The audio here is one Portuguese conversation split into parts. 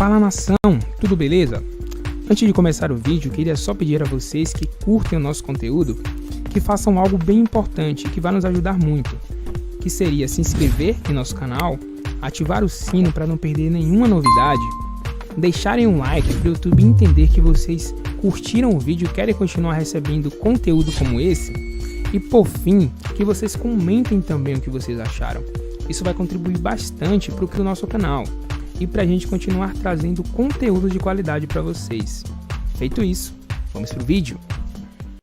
Fala nação, tudo beleza? Antes de começar o vídeo, queria só pedir a vocês que curtem o nosso conteúdo, que façam algo bem importante que vai nos ajudar muito, que seria se inscrever em nosso canal, ativar o sino para não perder nenhuma novidade, deixarem um like para o YouTube entender que vocês curtiram o vídeo e querem continuar recebendo conteúdo como esse, e por fim, que vocês comentem também o que vocês acharam. Isso vai contribuir bastante para o nosso canal e para a gente continuar trazendo conteúdo de qualidade para vocês. Feito isso, vamos pro vídeo.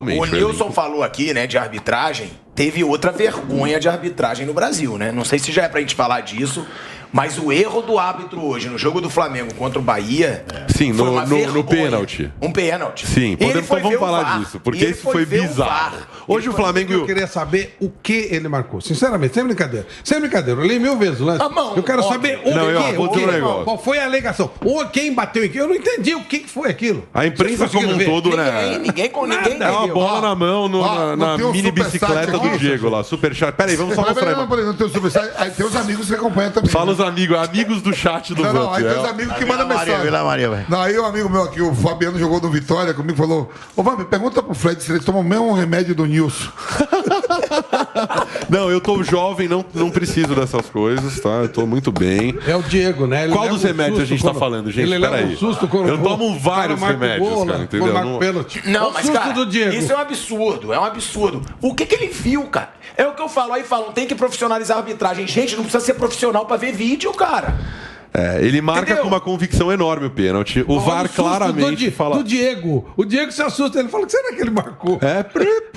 O Nilson falou aqui, né, de arbitragem. Teve outra vergonha de arbitragem no Brasil, né? Não sei se já é pra gente falar disso, mas o erro do árbitro hoje no jogo do Flamengo contra o Bahia. Sim, no pênalti. Um pênalti. Sim, vamos falar disso, porque isso foi bizarro. Hoje o Flamengo. Eu queria saber o que ele marcou. Sinceramente, sem brincadeira. Sem brincadeira, eu li 1000 vezes o lance. Eu quero saber o que. Qual foi a alegação? Ou quem bateu em quem? Eu não entendi o que foi aquilo. A imprensa como um todo, né? Ninguém é uma bola na mão na mini bicicleta do Diego lá. Superchat. Peraí, vamos só mostrar aí. Não tem o superchat. Aí tem os amigos que acompanham também. Fala os amigos do chat do Não, aí tem os amigos que mandam mensagem. Não, aí um amigo meu aqui, o Fabiano, jogou no Vitória comigo, falou: ô, Fabi, pergunta pro Fred se ele toma o mesmo remédio do Nilson. Não, eu tô jovem, não preciso dessas coisas, tá? Eu tô muito bem. É o Diego, né? Ele qual dos remédios a gente tá falando, gente? Peraí. Eu tomo vários remédios, cara, entendeu? Não, mas, cara, isso é um absurdo, O que ele viu, cara? É o que eu falo, aí falam, tem que profissionalizar a arbitragem. Gente, não precisa ser profissional pra ver vídeo, cara. Ele marca com uma convicção enorme o pênalti. O VAR claramente fala... Do Diego. O Diego se assusta. Ele fala, o que será que ele marcou?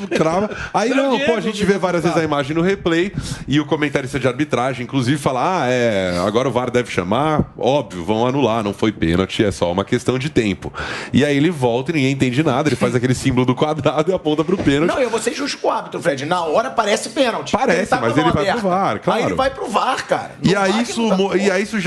Crava. Aí não, Diego, a gente vê várias vezes a imagem no replay e o comentarista de arbitragem, inclusive, fala, agora o VAR deve chamar. Óbvio, vão anular, não foi pênalti, é só uma questão de tempo. E aí ele volta e ninguém entende nada, ele faz aquele símbolo do quadrado e aponta pro pênalti. Não, eu vou ser justo com o árbitro, Fred. Na hora parece pênalti. Parece, mas ele vai pro VAR, claro. Aí ele vai pro VAR, cara. E aí isso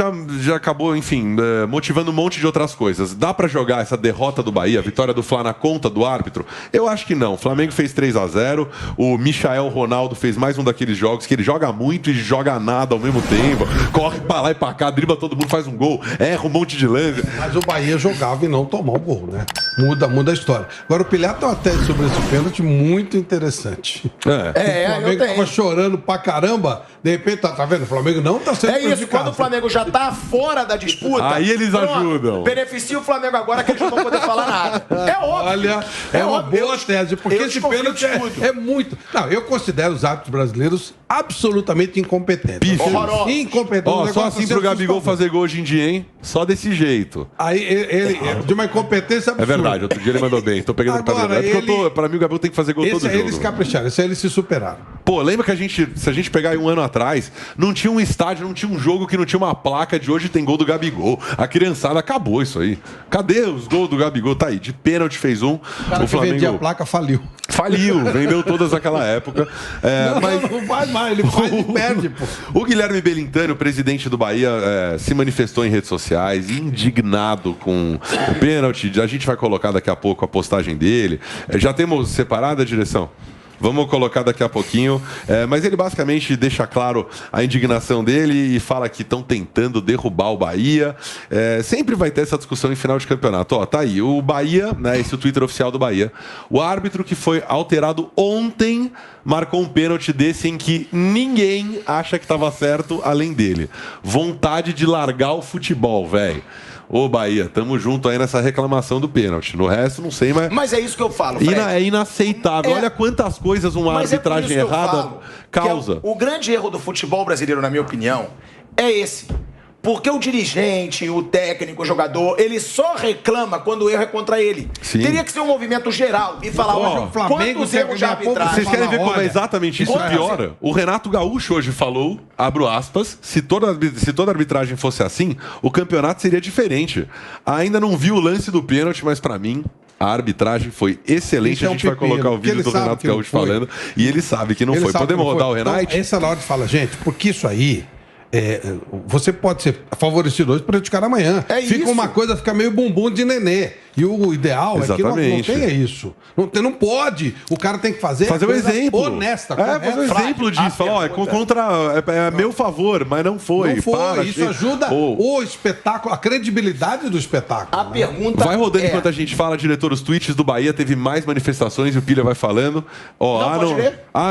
já acabou, enfim, motivando um monte de outras coisas. Dá pra jogar essa derrota do Bahia, a vitória do Fla na conta do árbitro? Eu acho que não. O Flamengo fez 3-0, o Michael Ronaldo fez mais um daqueles jogos que ele joga muito e joga nada ao mesmo tempo, corre pra lá e pra cá, dribla todo mundo, faz um gol, erra um monte de lance. Mas o Bahia jogava e não tomou o gol, né? Muda a história. Agora o Pilhar tem uma tese sobre esse pênalti muito interessante. O Flamengo tava chorando pra caramba, de repente, tá vendo? O Flamengo não tá sendo prejudicado. Isso, quando o Flamengo já tá fora da disputa, aí eles ajudam. Beneficia o Flamengo agora que eles não vão poder falar nada. É óbvio. Olha, é uma boa tese, porque esse pênalti é muito... Não, eu considero os árbitros brasileiros absolutamente incompetentes. Incompetentes. Só assim pro Gabigol fazer gol hoje em dia, hein? Só desse jeito. Aí ele de uma incompetência absurda. É verdade, outro dia ele mandou bem. Tô pegando o cabelo. Pra mim o Gabigol tem que fazer gol todo jogo. Eles capricharam, esse aí eles se superaram. Pô, lembra que se a gente pegar aí um ano atrás, não tinha um estádio, não tinha um jogo que não tinha uma placa de hoje tem gol do Gabigol. A criançada acabou isso aí. Cadê os gols do Gabigol? Tá aí, de pênalti fez um. O Flamengo vendia a placa faliu. Vendeu todas naquela época. Não faz mais, ele faz e perde, pô. O Guilherme Belintani, o presidente do Bahia, se manifestou em redes sociais, indignado com o pênalti. A gente vai colocar daqui a pouco a postagem dele. Já temos separada a direção? Vamos colocar daqui a pouquinho. Mas ele basicamente deixa claro a indignação dele e fala que estão tentando derrubar o Bahia. Sempre vai ter essa discussão em final de campeonato. Ó, tá aí. O Bahia, né, esse é o Twitter oficial do Bahia. O árbitro que foi alterado ontem marcou um pênalti desse em que ninguém acha que estava certo além dele. Vontade de largar o futebol, velho. Ô, Bahia, tamo junto aí nessa reclamação do pênalti. No resto, não sei, mas... Mas é isso que eu falo, Fred. É inaceitável. Olha quantas coisas uma arbitragem errada causa. O grande erro do futebol brasileiro, na minha opinião, é esse. Porque o dirigente, o técnico, o jogador, ele só reclama quando o erro é contra ele. Sim. Teria que ser um movimento geral e falar, o Flamengo, quantos erros de arbitragem... Vocês querem ver como é exatamente isso piora? O Renato Gaúcho hoje falou, abro aspas, se toda arbitragem fosse assim, o campeonato seria diferente. Ainda não vi o lance do pênalti, mas pra mim... A arbitragem foi excelente. A gente vai colocar o vídeo do Renato Gaúcho falando. E ele sabe que não foi. Podemos rodar o Renato? Então, essa é na hora de falar, gente, porque isso aí... você pode ser favorecido hoje para praticar amanhã. Fica uma coisa, fica meio bumbum de nenê. E o ideal é que não tenha isso. Não pode. O cara tem que fazer um exemplo. Honesta. Fazer um exemplo disso. Falar, é meu favor, mas não foi. Não foi. Isso ajuda o espetáculo, a credibilidade do espetáculo. A pergunta vai rodando enquanto a gente fala, diretor, os tweets do Bahia, teve mais manifestações e o Pilha vai falando.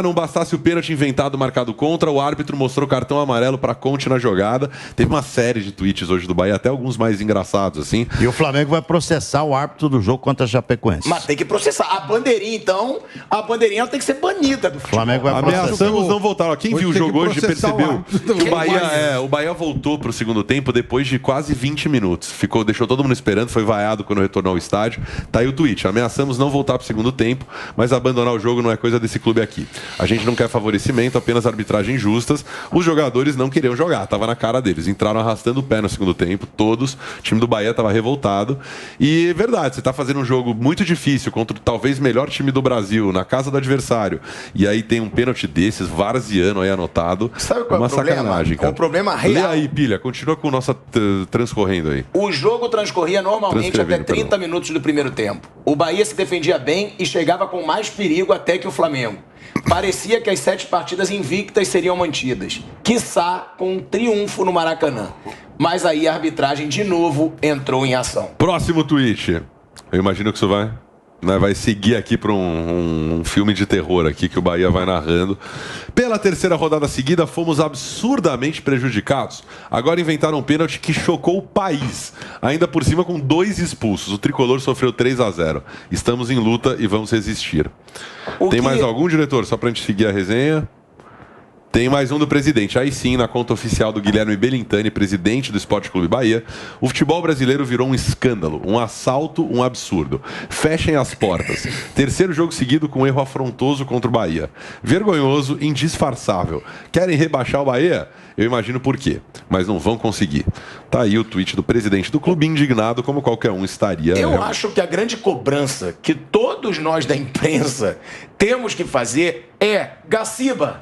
Não bastasse o pênalti inventado marcado contra, o árbitro mostrou cartão amarelo para Conte na jogada. Teve uma série de tweets hoje do Bahia, até alguns mais engraçados, assim. E o Flamengo vai processar o árbitro do jogo contra a Chapecoense. Mas tem que processar. A bandeirinha, então, ela tem que ser banida do futebol. Flamengo vai processar. Ameaçamos não voltar. Quem viu o jogo hoje percebeu que o Bahia voltou para o segundo tempo depois de quase 20 minutos. Deixou todo mundo esperando, foi vaiado quando retornou ao estádio. Tá aí o tweet. Ameaçamos não voltar para o segundo tempo, mas abandonar o jogo não é coisa desse clube aqui. A gente não quer favorecimento, apenas arbitragem justas. Os jogadores não queriam jogar, tava na cara deles. Entraram arrastando o pé no segundo tempo, todos. O time do Bahia tava revoltado. E é verdade, você tá fazendo um jogo muito difícil contra o talvez melhor time do Brasil, na casa do adversário. E aí tem um pênalti desses, varziano aí anotado. Sabe qual é o problema? Sacanagem, cara. O problema real. Lê aí, Pilha, continua com o nosso transcorrendo aí. O jogo transcorria normalmente até 30 minutos do primeiro tempo. O Bahia se defendia bem e chegava com mais perigo até que o Flamengo. Parecia que as 7 partidas invictas seriam mantidas. Quiçá com um triunfo no Maracanã. Mas aí a arbitragem de novo entrou em ação. Próximo tweet. Eu imagino que isso vai seguir aqui para um filme de terror aqui que o Bahia vai narrando. Pela terceira rodada seguida, fomos absurdamente prejudicados. Agora inventaram um pênalti que chocou o país. Ainda por cima com 2 expulsos. O tricolor sofreu 3-0. Estamos em luta e vamos resistir. Tem mais algum, diretor? Só para a gente seguir a resenha. Tem mais um do presidente. Aí sim, na conta oficial do Guilherme Belintani, presidente do Esporte Clube Bahia, o futebol brasileiro virou um escândalo, um assalto, um absurdo. Fechem as portas. Terceiro jogo seguido com um erro afrontoso contra o Bahia. Vergonhoso, indisfarçável. Querem rebaixar o Bahia? Eu imagino por quê, mas não vão conseguir. Tá aí o tweet do presidente do clube, indignado como qualquer um estaria. Eu acho que a grande cobrança que todos nós da imprensa temos que fazer é Gaciba.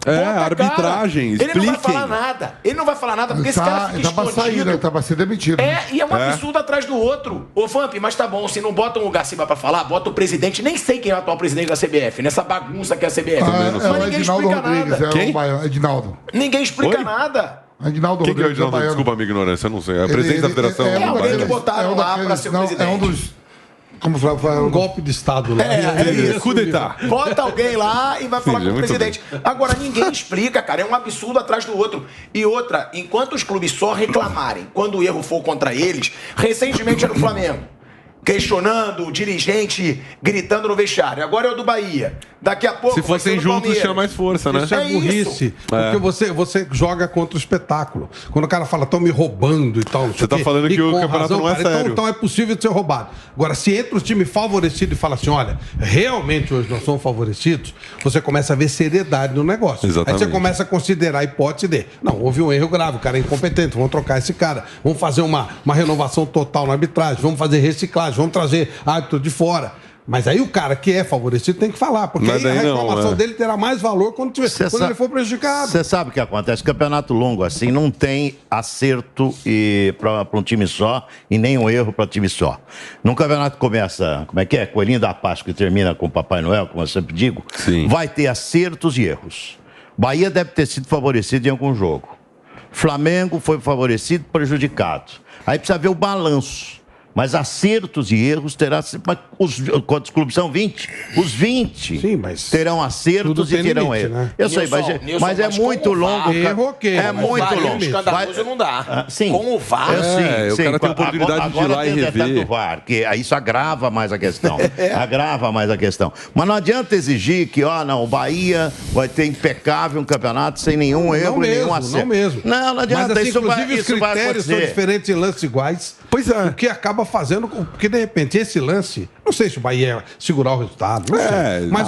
Arbitragem, expliquem. Ele não vai falar nada. Ele não vai falar nada porque esse cara fica escondido. Ele tá pra ser demitido. E é um absurdo atrás do outro. Ô, Vamp, mas tá bom, se não botam o Gaciba pra falar, bota o presidente, nem sei quem é o atual presidente da CBF, nessa bagunça que é a CBF. Mas ninguém explica nada. Quem? Edinaldo. Ninguém explica nada. Edinaldo Rodrigues. Quem que é o Edinaldo? Desculpa a minha ignorância, eu não sei. É o presidente da federação. É alguém que botaram lá pra ser o presidente. É um dos... Como falar, um golpe de Estado lá. Coup d'État. Bota alguém lá e vai falar com o presidente. Agora, ninguém explica, cara. É um absurdo atrás do outro. E outra, enquanto os clubes só reclamarem quando o erro for contra eles, recentemente era o Flamengo. Questionando o dirigente, gritando no vestiário. Agora é o do Bahia. Daqui a pouco. Se fossem juntos, tinha mais força, né? Isso é burrice. Porque você joga contra o espetáculo. Quando o cara fala, estão me roubando e tal. Você tá falando que o campeonato não é sério. Então é possível de ser roubado. Agora, se entra o time favorecido e fala assim: olha, realmente hoje nós somos favorecidos, você começa a ver seriedade no negócio. Exatamente. Aí você começa a considerar a hipótese de: não, houve um erro grave, o cara é incompetente, vamos trocar esse cara, vamos fazer uma renovação total na arbitragem, vamos fazer reciclagem, vamos trazer árbitro de fora. Mas aí o cara que é favorecido tem que falar, porque aí a reclamação dele terá mais valor quando ele for prejudicado. Você sabe o que acontece? Campeonato longo assim não tem acerto para um time só e nem um erro para time só. Num campeonato que começa, como é que é? Coelhinho da Páscoa e termina com o Papai Noel, como eu sempre digo, vai ter acertos e erros. Bahia deve ter sido favorecido em algum jogo. Flamengo foi favorecido, prejudicado. Aí precisa ver o balanço. Mas acertos e erros terá... Quantos clubes são? 20? Os 20 terão acertos e terão erros. Né? Eu sei, mas é muito longo. Erro, ok. É muito longo. Escandaloso não dá. Sim. Com o VAR. O cara tem oportunidade de ir lá e rever. Do VAR, que isso agrava mais a questão. Agrava mais a questão. Mas não adianta exigir que, o Bahia vai ter impecável um campeonato sem nenhum erro e nenhum acerto. Não mesmo. Não adianta. Mas, assim, inclusive, os critérios são diferentes em lances iguais. Pois é. O que acaba fazendo... Porque, de repente, esse lance... Não sei se o Bahia ia segurar o resultado. Não sei. Mas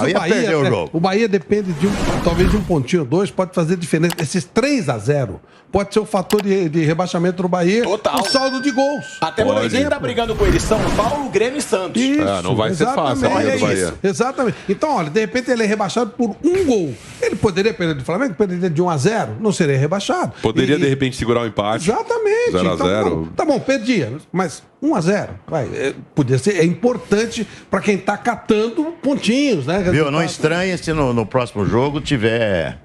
o Bahia depende de talvez de um pontinho ou dois, pode fazer diferença. Esses 3-0 pode ser o fator de rebaixamento do Bahia. Total. O saldo de gols. Até porque quem tá brigando com eles São Paulo, Grêmio e Santos. Isso, não vai ser fácil a briga do Bahia. Exatamente. Então, olha, de repente ele é rebaixado por um gol. Ele poderia perder do Flamengo, perder de 1-0, não seria rebaixado. Poderia, de repente, segurar o empate. Exatamente. 0-0. Então, tá bom, perdia. Mas 1-0. Podia ser, é importante para quem está catando pontinhos, né? Viu? Não estranhe se no próximo jogo tiver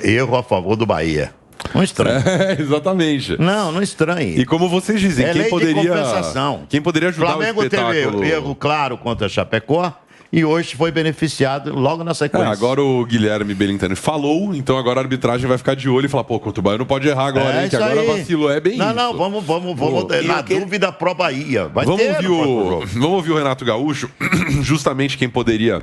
erro a favor do Bahia. Não estranhe. Exatamente. Não estranhe. E como vocês dizem, quem poderia ajudar Flamengo o espetáculo... Flamengo teve erro claro contra a Chapecó e hoje foi beneficiado logo na sequência. Agora o Guilherme Belintani falou, então agora a arbitragem vai ficar de olho e falar, pô, contra o Bahia não pode errar agora, hein, que agora vacilou. É bem isso. Não, vamos na dúvida pro Bahia. Vamos ouvir o Renato Gaúcho, justamente quem poderia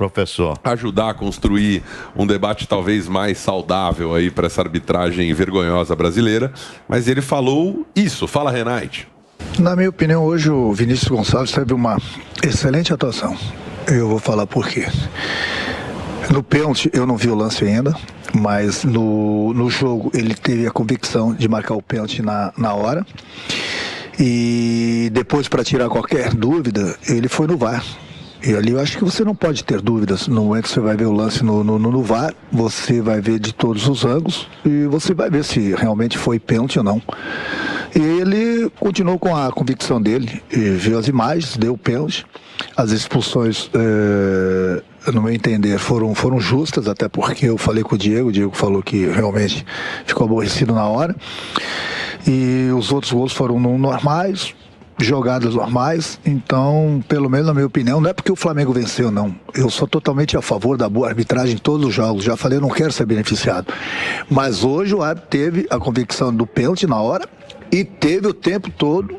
ajudar a construir um debate talvez mais saudável aí para essa arbitragem vergonhosa brasileira. Mas ele falou isso. Fala, Renate. Na minha opinião, hoje o Vinícius Gonçalves teve uma excelente atuação. Eu vou falar por quê. No pênalti, eu não vi o lance ainda, mas no jogo ele teve a convicção de marcar o pênalti na hora. E depois, para tirar qualquer dúvida, ele foi no VAR. E ali eu acho que você não pode ter dúvidas. No momento que você vai ver o lance no VAR, você vai ver de todos os ângulos e você vai ver se realmente foi pênalti ou não. E ele continuou com a convicção dele, e viu as imagens, deu pênalti. As expulsões, no meu entender, foram justas, até porque eu falei com o Diego falou que realmente ficou aborrecido na hora. E os outros gols foram normais, jogadas normais. Então, pelo menos na minha opinião, não é porque o Flamengo venceu, não. Eu sou totalmente a favor da boa arbitragem em todos os jogos. Já falei, eu não quero ser beneficiado. Mas hoje o árbitro teve a convicção do pênalti na hora e teve o tempo todo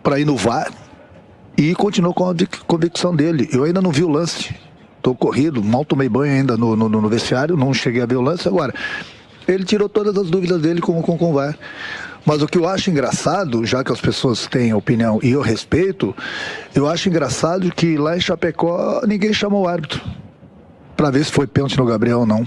para ir no VAR e continuou com a convicção dele. Eu ainda não vi o lance. Estou corrido, mal tomei banho ainda no vestiário, não cheguei a ver o lance. Agora, ele tirou todas as dúvidas dele com o VAR. Mas o que eu acho engraçado, já que as pessoas têm opinião e eu respeito, eu acho engraçado que lá em Chapecó ninguém chamou o árbitro para ver se foi pênalti no Gabriel ou não.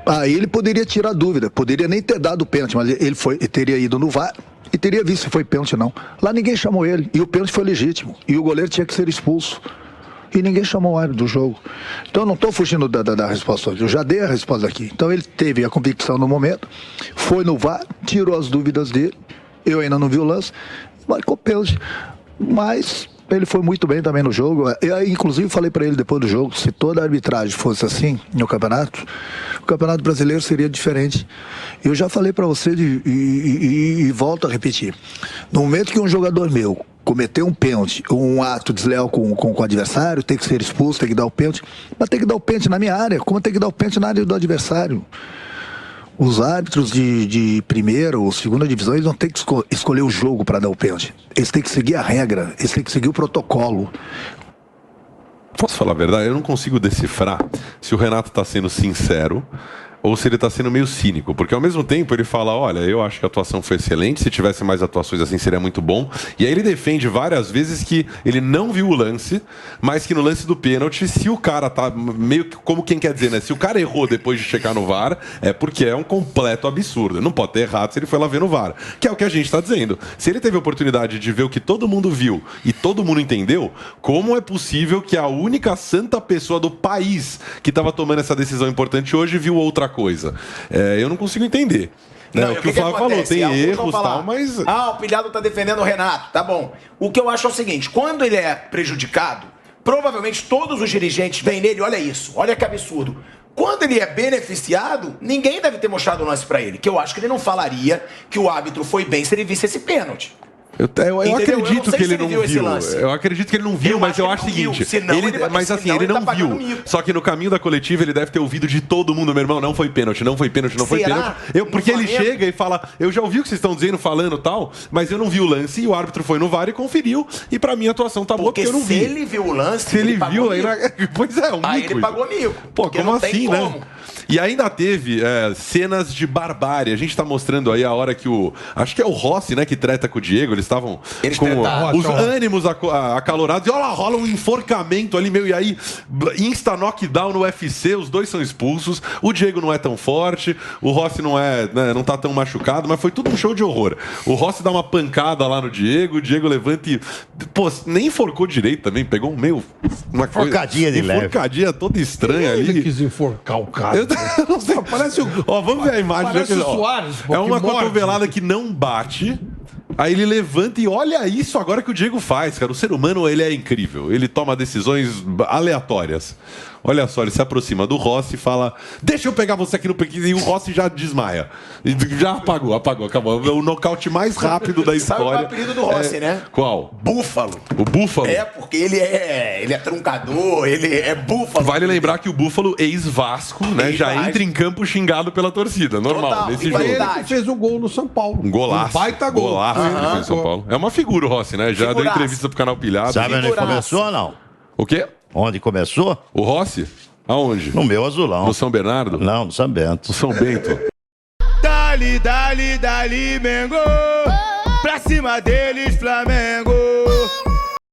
Aí ele poderia tirar dúvida, poderia nem ter dado o pênalti, mas ele teria ido no VAR e teria visto se foi pênalti ou não. Lá ninguém chamou ele e o pênalti foi legítimo e o goleiro tinha que ser expulso. E ninguém chamou o árbitro do jogo. Então eu não estou fugindo da resposta. Eu já dei a resposta aqui. Então ele teve a convicção no momento, foi no VAR, tirou as dúvidas dele. Eu ainda não vi o lance, marcou pênalti. Mas ele foi muito bem também no jogo. Eu, inclusive, falei para ele depois do jogo, se toda a arbitragem fosse assim no campeonato, o campeonato brasileiro seria diferente. Eu já falei para você e volto a repetir. No momento que um jogador meu cometer um pênalti, um ato desleal com o adversário, tem que ser expulso, tem que dar o pênalti, mas tem que dar o pênalti na minha área, como tem que dar o pênalti na área do adversário. Os árbitros de primeira ou segunda divisão, eles não têm que escolher o jogo para dar o pênalti. Eles têm que seguir a regra, eles têm que seguir o protocolo. Posso falar a verdade? Eu não consigo decifrar se o Renato está sendo sincero ou se ele está sendo meio cínico, porque ao mesmo tempo ele fala, olha, eu acho que a atuação foi excelente, se tivesse mais atuações assim seria muito bom, e aí ele defende várias vezes que ele não viu o lance, mas que no lance do pênalti, se o cara tá meio que, como quem quer dizer, né, se o cara errou depois de checar no VAR, é porque é um completo absurdo, não pode ter errado se ele foi lá ver no VAR, que é o que a gente está dizendo. Se ele teve a oportunidade de ver o que todo mundo viu e todo mundo entendeu, como é possível que a única santa pessoa do país que estava tomando essa decisão importante hoje viu outra coisa? Eu não consigo entender. Não, o que o Flávio falou, tem erros e tal, mas... o Pilhado tá defendendo o Renato, tá bom. O que eu acho é o seguinte, quando ele é prejudicado, provavelmente todos os dirigentes vêm nele, olha isso, olha que absurdo. Quando ele é beneficiado, ninguém deve ter mostrado o lance pra ele, que eu acho que ele não falaria que o árbitro foi bem se ele visse esse pênalti. Eu acredito que ele não viu. Eu acredito que ele não viu, mas eu acho o seguinte. Ele não viu. Só que no caminho da coletiva ele deve ter ouvido de todo mundo, meu irmão, não foi pênalti, não foi pênalti, não foi pênalti. Porque ele chega e fala, eu já ouvi o que vocês estão dizendo, falando tal, mas eu não vi o lance e o árbitro foi no VAR e conferiu. E pra mim a atuação tá boa porque eu não vi. Se ele viu o lance, se ele viu, aí. Pois é, um aí ele pagou mico. Pô, como assim, né? E ainda teve cenas de barbárie. A gente tá mostrando aí a hora que acho que é o Rossi, né, que treta com o Diego. Eles estavam com os ânimos acalorados. E olha lá, rola um enforcamento ali, e aí insta knockdown no UFC. Os dois são expulsos. O Diego não é tão forte. O Rossi não tá tão machucado. Mas foi tudo um show de horror. O Rossi dá uma pancada lá no Diego. O Diego levanta e... Pô, nem enforcou direito também. Pegou uma enforcadinha de leve. Enforcadinha toda estranha ali. Ele quis enforcar o cara. Não sei. Parece vamos ver a imagem. Parece o Soares. É uma cotovelada que não bate. Aí ele levanta e olha isso agora que o Diego faz, cara. O ser humano, ele é incrível. Ele toma decisões aleatórias. Olha só, ele se aproxima do Rossi e fala: deixa eu pegar você aqui no pequeno. E o Rossi já desmaia. Já apagou, acabou. O nocaute mais rápido da história. Sabe o apelido do Rossi, né? Qual? Búfalo. O Búfalo? É, porque ele é truncador, ele é búfalo. Vale lembrar que o Búfalo, ex-Vasco, né? Já entra em campo xingado pela torcida. Normal, total, nesse jogo. Ele que fez o gol no São Paulo. Um golaço. Um baita gol. Golaço ele fez no São Paulo. É uma figura o Rossi, né? Já deu entrevista pro canal Pilhado. Sabe onde começou ou não? O quê? Onde começou? O Rossi? Aonde? No meu azulão. No São Bernardo? Não, no São Bento. No São Bento. Dali, Mengo. Pra cima deles, Flamengo.